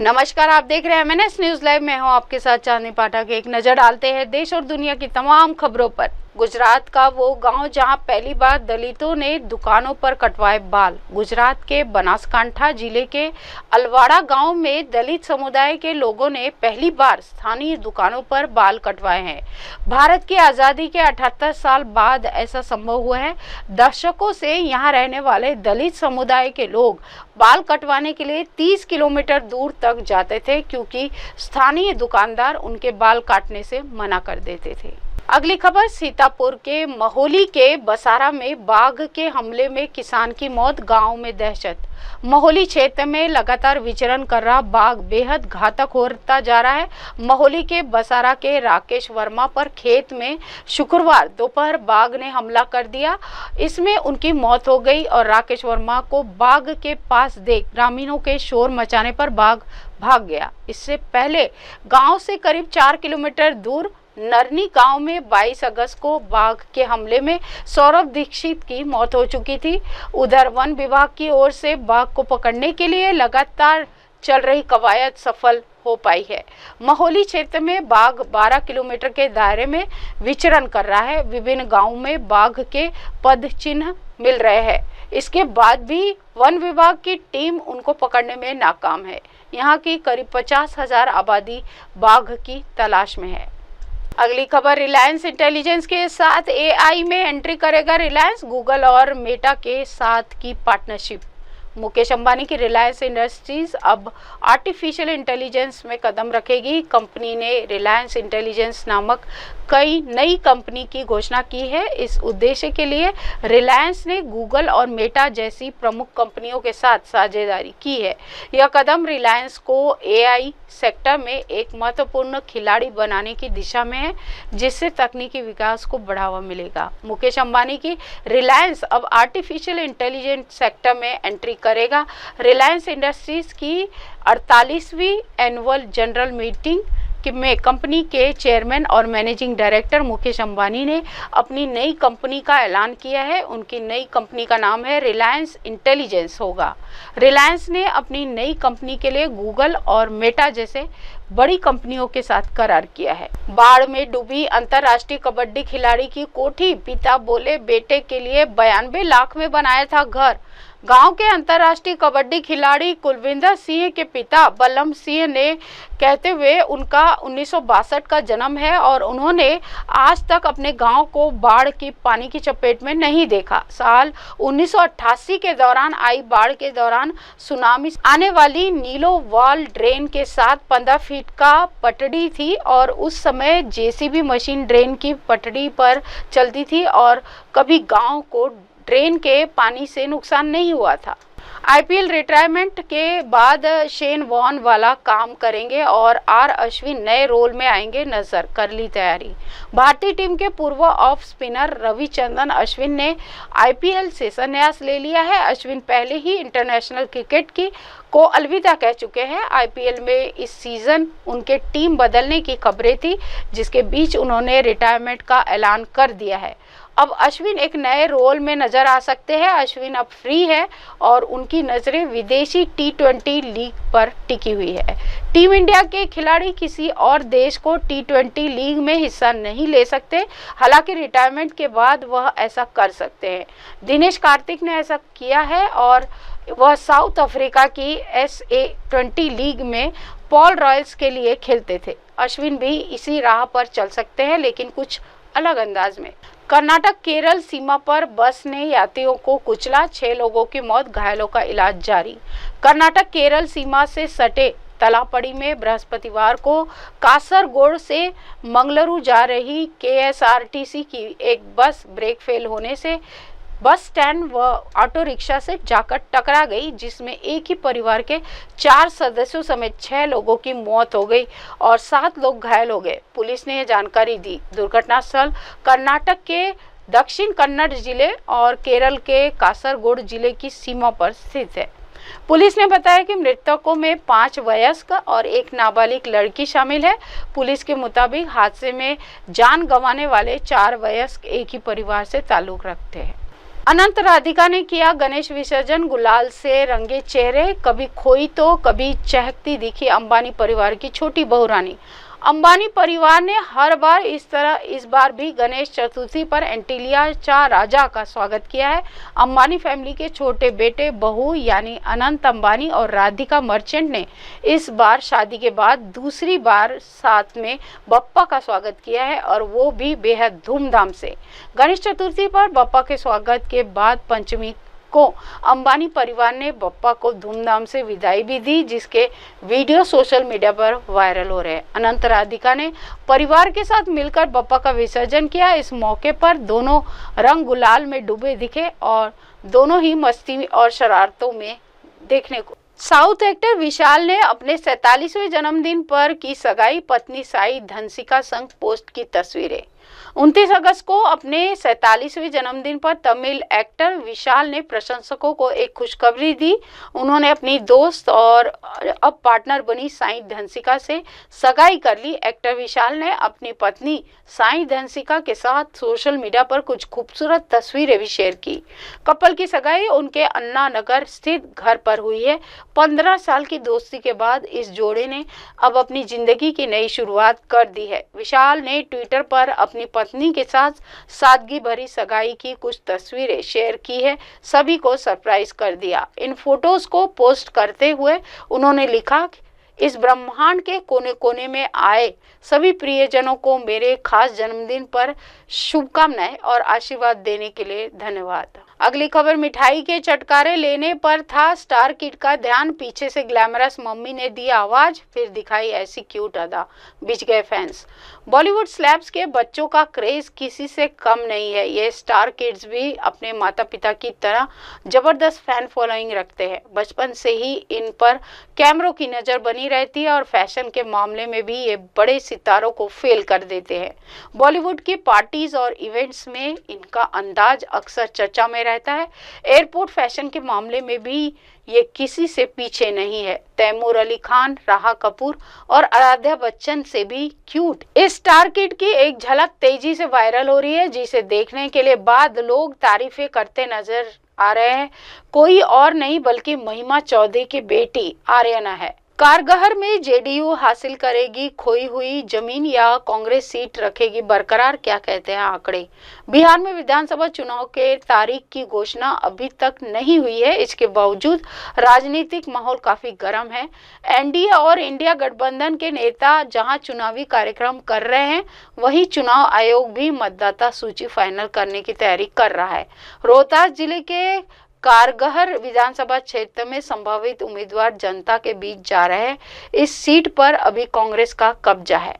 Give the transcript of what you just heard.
नमस्कार, आप देख रहे हैं MNS न्यूज लाइव। मैं हूं आपके साथ चांदनी पाठक। एक नजर डालते हैं देश और दुनिया की तमाम खबरों पर। गुजरात का वो गांव जहां पहली बार दलितों ने दुकानों पर कटवाए बाल। गुजरात के बनासकांठा जिले के अलवाड़ा गांव में दलित समुदाय के लोगों ने पहली बार स्थानीय दुकानों पर बाल कटवाए हैं। भारत की आज़ादी के 78 साल बाद ऐसा संभव हुआ है। दशकों से यहां रहने वाले दलित समुदाय के लोग बाल कटवाने के लिए 30 किलोमीटर दूर तक जाते थे, क्योंकि स्थानीय दुकानदार उनके बाल काटने से मना कर देते थे। अगली खबर, सीतापुर के महोली के बसारा में बाघ के हमले में किसान की मौत, गांव में दहशत। महोली क्षेत्र में लगातार विचरण कर रहा बाघ बेहद घातक होता जा रहा है। महोली के बसारा के राकेश वर्मा पर खेत में शुक्रवार दोपहर बाघ ने हमला कर दिया। इसमें उनकी मौत हो गई और राकेश वर्मा को बाघ के पास देख ग्रामीणों के शोर मचाने पर बाघ भाग गया। इससे पहले गांव से करीब 4 किलोमीटर दूर नरनी गांव में 22 अगस्त को बाघ के हमले में सौरभ दीक्षित की मौत हो चुकी थी। उधर वन विभाग की ओर से बाघ को पकड़ने के लिए लगातार चल रही कवायद सफल हो पाई है। महोली क्षेत्र में बाघ 12 किलोमीटर के दायरे में विचरण कर रहा है। विभिन्न गांवों में बाघ के पद चिन्ह मिल रहे हैं। इसके बाद भी वन विभाग की टीम उनको पकड़ने में नाकाम है। यहाँ की करीब 50,000 आबादी बाघ की तलाश में है। अगली खबर, रिलायंस इंटेलिजेंस के साथ AI में एंट्री करेगा रिलायंस। गूगल और मेटा के साथ की पार्टनरशिप। मुकेश अंबानी की रिलायंस इंडस्ट्रीज अब आर्टिफिशियल इंटेलिजेंस में कदम रखेगी। कंपनी ने रिलायंस इंटेलिजेंस नामक कई नई कंपनी की घोषणा की है। इस उद्देश्य के लिए रिलायंस ने गूगल और मेटा जैसी प्रमुख कंपनियों के साथ साझेदारी की है। यह कदम रिलायंस को AI सेक्टर में एक महत्वपूर्ण खिलाड़ी बनाने की दिशा में है, जिससे तकनीकी विकास को बढ़ावा मिलेगा। मुकेश अंबानी की रिलायंस अब आर्टिफिशियल इंटेलिजेंस सेक्टर में एंट्री करेगा। रिलायंस इंडस्ट्रीज की 48वीं एनुअल जनरल मीटिंग में कंपनी के चेयरमैन और मैनेजिंग डायरेक्टर मुकेश अंबानी ने अपनी नई कंपनी का ऐलान किया है। उनकी नई कंपनी का नाम है रिलायंस इंटेलिजेंस होगा। रिलायंस ने अपनी नई कंपनी के लिए गूगल और मेटा जैसे बड़ी कंपनियों के साथ करार किया है। बाढ़ में डूबी अंतर्राष्ट्रीय कबड्डी खिलाड़ी की कोठी, पिता बोले बेटे के लिए 92 लाख में बनाया था घर। गांव के अंतर्राष्ट्रीय कबड्डी खिलाड़ी कुलविंदर सिंह के पिता बलम सिंह ने कहते हुए उनका 1962 का जन्म है और उन्होंने आज तक अपने गांव को बाढ़ की पानी की चपेट में नहीं देखा। साल 1988 के दौरान आई बाढ़ के दौरान सुनामी आने वाली नीलो वॉल ड्रेन के साथ 15 फीट का पटड़ी थी और उस समय JCB मशीन ड्रेन की पटड़ी पर चलती थी और कभी गांव को ड्रेन के पानी से नुकसान नहीं हुआ था। IPL रिटायरमेंट के बाद शेन वॉर्न वाला काम करेंगे और अश्विन नए रोल में आएंगे नजर, कर ली तैयारी। भारतीय टीम के पूर्व ऑफ स्पिनर रविचंद्रन अश्विन ने IPL से संन्यास ले लिया है। अश्विन पहले ही इंटरनेशनल क्रिकेट को अलविदा कह चुके हैं। IPL में इस सीजन उनके टीम बदलने की खबरें थी, जिसके बीच उन्होंने रिटायरमेंट का ऐलान कर दिया है। अब अश्विन एक नए रोल में नजर आ सकते हैं। अश्विन अब फ्री है और उनकी नजरें विदेशी T20 लीग पर टिकी हुई है। टीम इंडिया के खिलाड़ी किसी और देश को T20 लीग में हिस्सा नहीं ले सकते। हालांकि रिटायरमेंट के बाद वह ऐसा कर सकते हैं। दिनेश कार्तिक ने ऐसा किया है और वह साउथ अफ्रीका की SA20 लीग में पॉल रॉयल्स के लिए खेलते थे। अश्विन भी इसी राह पर चल सकते हैं, लेकिन कुछ अलग अंदाज में। कर्नाटक केरल सीमा पर बस ने यात्रियों को कुचला, 6 लोगों की मौत, घायलों का इलाज जारी। कर्नाटक केरल सीमा से सटे तलापड़ी में बृहस्पतिवार को कासरगोड से मंगलुरु जा रही KSRTC की एक बस ब्रेक फेल होने से बस स्टैंड व ऑटो रिक्शा से जाकर टकरा गई, जिसमें एक ही परिवार के 4 सदस्यों समेत 6 लोगों की मौत हो गई और 7 लोग घायल हो गए। पुलिस ने यह जानकारी दी। दुर्घटना स्थल कर्नाटक के दक्षिण कन्नड़ जिले और केरल के कासरगोड जिले की सीमा पर स्थित है। पुलिस ने बताया कि मृतकों में 5 वयस्क और एक नाबालिग लड़की शामिल है। पुलिस के मुताबिक हादसे में जान गंवाने वाले 4 वयस्क एक ही परिवार से ताल्लुक रखते हैं। अनंत राधिका ने किया गणेश विसर्जन, गुलाल से रंगे चेहरे, कभी खोई तो कभी चहकती दिखी अंबानी परिवार की छोटी बहू रानी। अंबानी परिवार ने हर बार इस तरह इस बार भी गणेश चतुर्थी पर एंटीलिया चा राजा का स्वागत किया है। अंबानी फैमिली के छोटे बेटे बहू यानी अनंत अंबानी और राधिका मर्चेंट ने इस बार शादी के बाद दूसरी बार साथ में बप्पा का स्वागत किया है और वो भी बेहद धूमधाम से। गणेश चतुर्थी पर बप्पा के स्वागत के बाद पंचमी को अंबानी परिवार ने बप्पा को धूमधाम से विदाई भी दी, जिसके वीडियो सोशल मीडिया पर वायरल हो रहे हैं। अनंत राधिका ने परिवार के साथ मिलकर बप्पा का विसर्जन किया। इस मौके पर दोनों रंग गुलाल में डूबे दिखे और दोनों ही मस्ती और शरारतों में देखने को। साउथ एक्टर विशाल ने अपने 47वें जन्मदिन पर की सगाई, पत्नी साई धनसिका संग पोस्ट की तस्वीरें। 29 अगस्त को अपने 47वें जन्मदिन पर तमिल एक्टर विशाल ने प्रशंसकों को एक खुशखबरी दी। उन्होंने अपनी दोस्त और अब पार्टनर बनी साई धनसिका से सगाई कर ली। एक्टर विशाल ने अपनी पत्नी साई धनसिका के साथ सोशल मीडिया पर कुछ खूबसूरत तस्वीरें भी शेयर की। कपल की सगाई उनके अन्ना नगर स्थित घर पर हुई है। 15 साल की दोस्ती के बाद इस जोड़े ने अब अपनी जिंदगी की नई शुरुआत कर दी है। विशाल ने ट्विटर पर अपनी पत्नी के साथ सादगी भरी सगाई की कुछ तस्वीरें शेयर की है, सभी को सरप्राइज कर दिया। इन फोटोज को पोस्ट करते हुए उन्होंने लिखा, इस ब्रह्मांड के कोने कोने में आए सभी प्रियजनों को मेरे खास जन्मदिन पर शुभकामनाएं और आशीर्वाद देने के लिए धन्यवाद। अगली खबर, मिठाई के चटकारे लेने पर था स्टार किड का ध्यान, पीछे से ग्लैमरस मम्मी ने दी आवाज, फिर दिखाई ऐसी क्यूट अदा, बिछ गए फैंस। बॉलीवुड स्लैब्स के बच्चों का क्रेज किसी से कम नहीं है। ये स्टार किड्स भी अपने माता पिता की तरह जबरदस्त फैन फॉलोइंग रखते हैं। बचपन से ही इन पर कैमरों की नजर बनी रहती है और फैशन के मामले में भी ये बड़े सितारों को फेल कर देते हैं। बॉलीवुड की पार्टीज और इवेंट्स में इनका अंदाज अक्सर चर्चा में रहता है। एयरपोर्ट फैशन के मामले में भी ये किसी से पीछे नहीं है। तैमूर अली खान, राहा कपूर और आराध्या बच्चन से भी क्यूट इस स्टार किड की एक झलक तेजी से वायरल हो रही है, जिसे देखने के लिए बाद लोग तारीफें करते नजर आ रहे हैं। कोई और नहीं बल्कि महिमा चौधरी की बेटी आर्यना है। कारगहर में जेडीयू हासिल करेगी खोई हुई जमीन या कांग्रेस सीट रखेगी बरकरार, क्या कहते हैं आंकड़े। बिहार में विधानसभा चुनाव के तारीख की घोषणा अभी तक नहीं हुई है। इसके बावजूद राजनीतिक माहौल काफी गर्म है। एनडीए और इंडिया गठबंधन के नेता जहां चुनावी कार्यक्रम कर रहे हैं, वहीं चुनाव आयोग भी मतदाता सूची फाइनल करने की तैयारी कर रहा है। रोहतास जिले के कारगहर विधानसभा क्षेत्र में संभावित उम्मीदवार जनता के बीच जा रहे हैं। इस सीट पर अभी कांग्रेस का कब्जा है।